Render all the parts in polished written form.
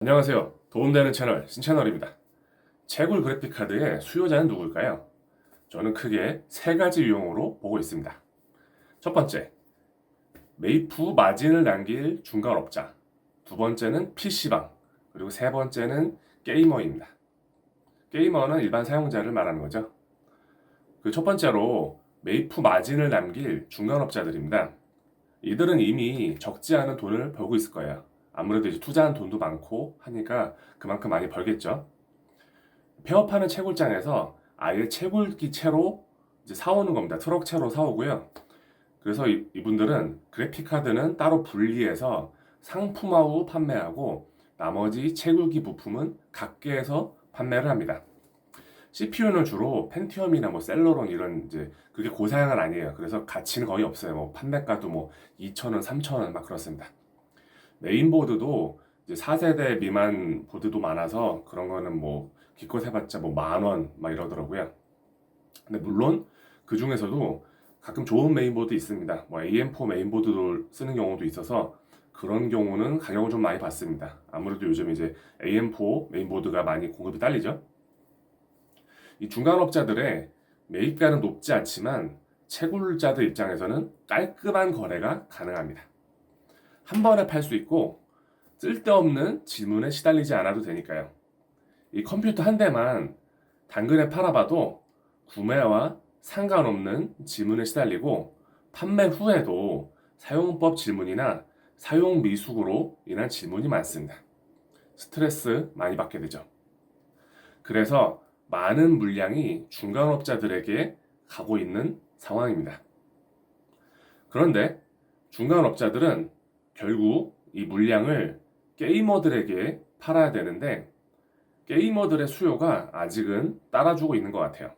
안녕하세요. 도움되는 채널 신채널입니다. 채굴 그래픽카드의 수요자는 누굴까요? 저는 크게 세 가지 유형으로 보고 있습니다. 첫 번째, 매입 후 마진을 남길 중간업자. 두 번째는 PC방. 그리고 세 번째는 게이머입니다. 게이머는 일반 사용자를 말하는 거죠. 그 첫 번째로 매입 후 마진을 남길 중간업자들입니다. 이들은 이미 적지 않은 돈을 벌고 있을 거예요. 아무래도 이제 투자한 돈도 많고 하니까 그만큼 많이 벌겠죠. 폐업하는 채굴장에서 아예 채굴기 채로 이제 사오는 겁니다. 트럭 채로 사오고요. 그래서 이분들은 그래픽카드는 따로 분리해서 상품화로 판매하고 나머지 채굴기 부품은 각계에서 판매를 합니다. CPU는 주로 펜티엄이나 뭐 셀러론 이런 이제 그게 고사양은 아니에요. 그래서 가치는 거의 없어요. 뭐 판매가도 뭐 2,000원, 3,000원 막 그렇습니다. 메인보드도 이제 4세대 미만 보드도 많아서 그런 거는 뭐 기껏 해봤자 뭐 10,000원 막 이러더라고요. 근데 물론 그 중에서도 가끔 좋은 메인보드 있습니다. 뭐 AM4 메인보드를 쓰는 경우도 있어서 그런 경우는 가격을 좀 많이 받습니다. 아무래도 요즘 이제 AM4 메인보드가 많이 공급이 딸리죠. 이 중간업자들의 매입가는 높지 않지만 채굴자들 입장에서는 깔끔한 거래가 가능합니다. 한 번에 팔 수 있고 쓸데없는 질문에 시달리지 않아도 되니까요. 이 컴퓨터 한 대만 당근에 팔아봐도 구매와 상관없는 질문에 시달리고 판매 후에도 사용법 질문이나 사용 미숙으로 인한 질문이 많습니다. 스트레스 많이 받게 되죠. 그래서 많은 물량이 중간업자들에게 가고 있는 상황입니다. 그런데 중간업자들은 결국 이 물량을 게이머들에게 팔아야 되는데 게이머들의 수요가 아직은 따라주고 있는 것 같아요.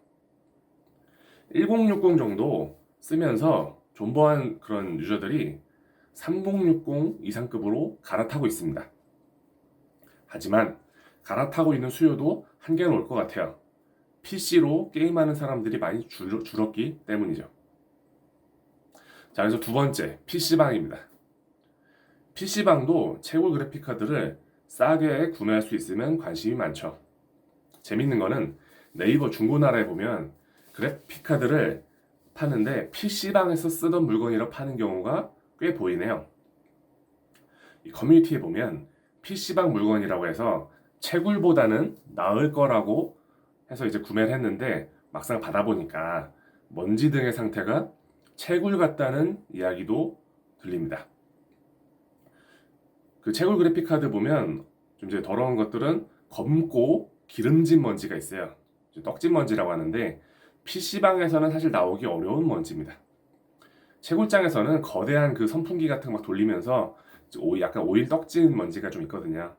1060 정도 쓰면서 존버한 그런 유저들이 3060 이상급으로 갈아타고 있습니다. 하지만 갈아타고 있는 수요도 한계는 올 것 같아요. PC로 게임하는 사람들이 많이 줄었기 때문이죠. 자, 그래서 두 번째, PC방입니다. PC방도 채굴 그래픽카드를 싸게 구매할 수 있으면 관심이 많죠. 재밌는 거는 네이버 중고나라에 보면 그래픽카드를 파는데 PC방에서 쓰던 물건이라 파는 경우가 꽤 보이네요. 이 커뮤니티에 보면 PC방 물건이라고 해서 채굴보다는 나을 거라고 해서 이제 구매를 했는데 막상 받아보니까 먼지 등의 상태가 채굴 같다는 이야기도 들립니다. 그 채굴 그래픽 카드 보면 좀 이제 더러운 것들은 검고 기름진 먼지가 있어요. 떡진 먼지라고 하는데 PC방에서는 사실 나오기 어려운 먼지입니다. 채굴장에서는 거대한 그 선풍기 같은 거 막 돌리면서 약간 오일 떡진 먼지가 좀 있거든요.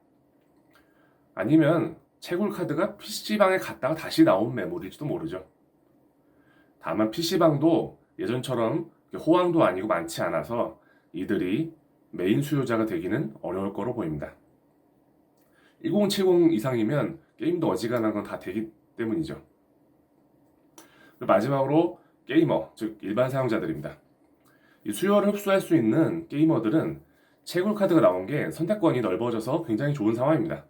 아니면 채굴 카드가 PC방에 갔다가 다시 나온 메모리일지도 모르죠. 다만 PC방도 예전처럼 호황도 아니고 많지 않아서 이들이 메인 수요자가 되기는 어려울 거로 보입니다. 1070 이상이면 게임도 어지간한 건 다 되기 때문이죠. 마지막으로 게이머, 즉 일반 사용자들입니다. 이 수요를 흡수할 수 있는 게이머들은 채굴 카드가 나온 게 선택권이 넓어져서 굉장히 좋은 상황입니다.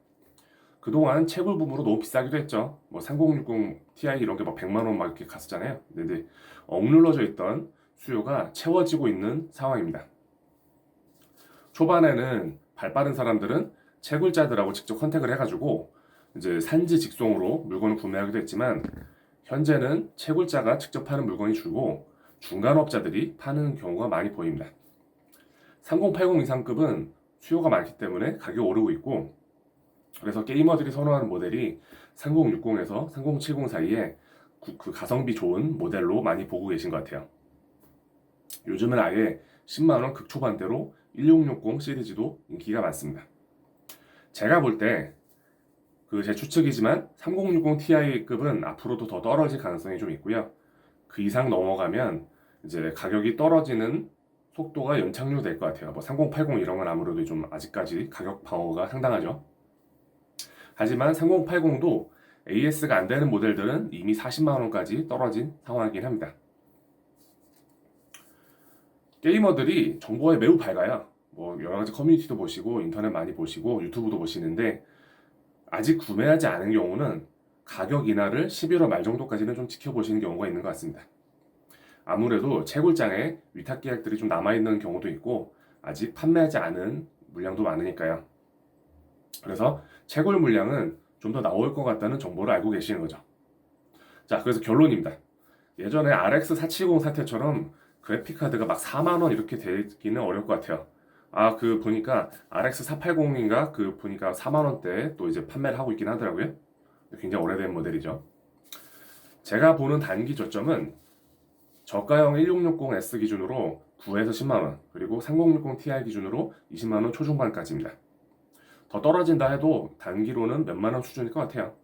그동안 채굴 붐으로 너무 비싸기도 했죠. 뭐 3060 Ti 이런 게 막 100만 원 막 이렇게 갔었잖아요. 근데 억눌러져 있던 수요가 채워지고 있는 상황입니다. 초반에는 발 빠른 사람들은 채굴자들하고 직접 컨택을 해가지고 이제 산지 직송으로 물건을 구매하기도 했지만 현재는 채굴자가 직접 파는 물건이 줄고 중간업자들이 파는 경우가 많이 보입니다. 3080 이상급은 수요가 많기 때문에 가격이 오르고 있고 그래서 게이머들이 선호하는 모델이 3060에서 3070 사이에 그 가성비 좋은 모델로 많이 보고 계신 것 같아요. 요즘은 아예 10만원 극초반대로 1660 시리즈도 인기가 많습니다. 제가 볼 때 그 제 추측이지만 3060 Ti급은 앞으로도 더 떨어질 가능성이 좀 있고요. 그 이상 넘어가면 이제 가격이 떨어지는 속도가 연착륙 될 것 같아요. 뭐 3080 이런 건 아무래도 좀 아직까지 가격 방어가 상당하죠. 하지만 3080도 AS가 안 되는 모델들은 이미 40만 원까지 떨어진 상황이긴 합니다. 게이머들이 정보에 매우 밝아요. 뭐 여러 가지 커뮤니티도 보시고 인터넷 많이 보시고 유튜브도 보시는데 아직 구매하지 않은 경우는 가격 인하를 11월 말 정도까지는 좀 지켜보시는 경우가 있는 것 같습니다. 아무래도 채굴장에 위탁 계약들이 좀 남아있는 경우도 있고 아직 판매하지 않은 물량도 많으니까요. 그래서 채굴 물량은 좀 더 나올 것 같다는 정보를 알고 계시는 거죠. 자, 그래서 결론입니다. 예전에 RX 470 사태처럼 그래픽카드가 막 4만 원 이렇게 되기는 어려울 것 같아요. 아, 그 보니까 RX 480인가 그 보니까 4만 원대 또 이제 판매를 하고 있긴 하더라고요. 굉장히 오래된 모델이죠. 제가 보는 단기 저점은 저가형 1660S 기준으로 9에서 10만 원, 그리고 3060 Ti 기준으로 20만 원 초중반까지입니다. 더 떨어진다 해도 단기로는 몇만 원 수준일 것 같아요.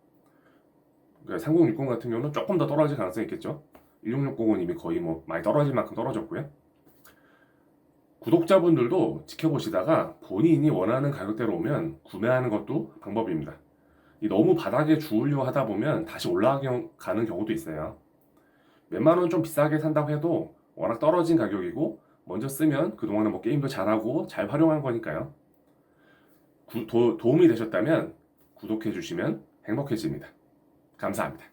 3060 같은 경우는 조금 더 떨어질 가능성이 있겠죠. 1660은 이미 거의 뭐 많이 떨어질 만큼 떨어졌고요. 구독자분들도 지켜보시다가 본인이 원하는 가격대로 오면 구매하는 것도 방법입니다. 너무 바닥에 주우려 하다 보면 다시 올라가는 경우도 있어요. 몇만 원 좀 비싸게 산다고 해도 워낙 떨어진 가격이고 먼저 쓰면 그동안은 뭐 게임도 잘하고 잘 활용한 거니까요. 도움이 되셨다면 구독해 주시면 행복해집니다. 감사합니다.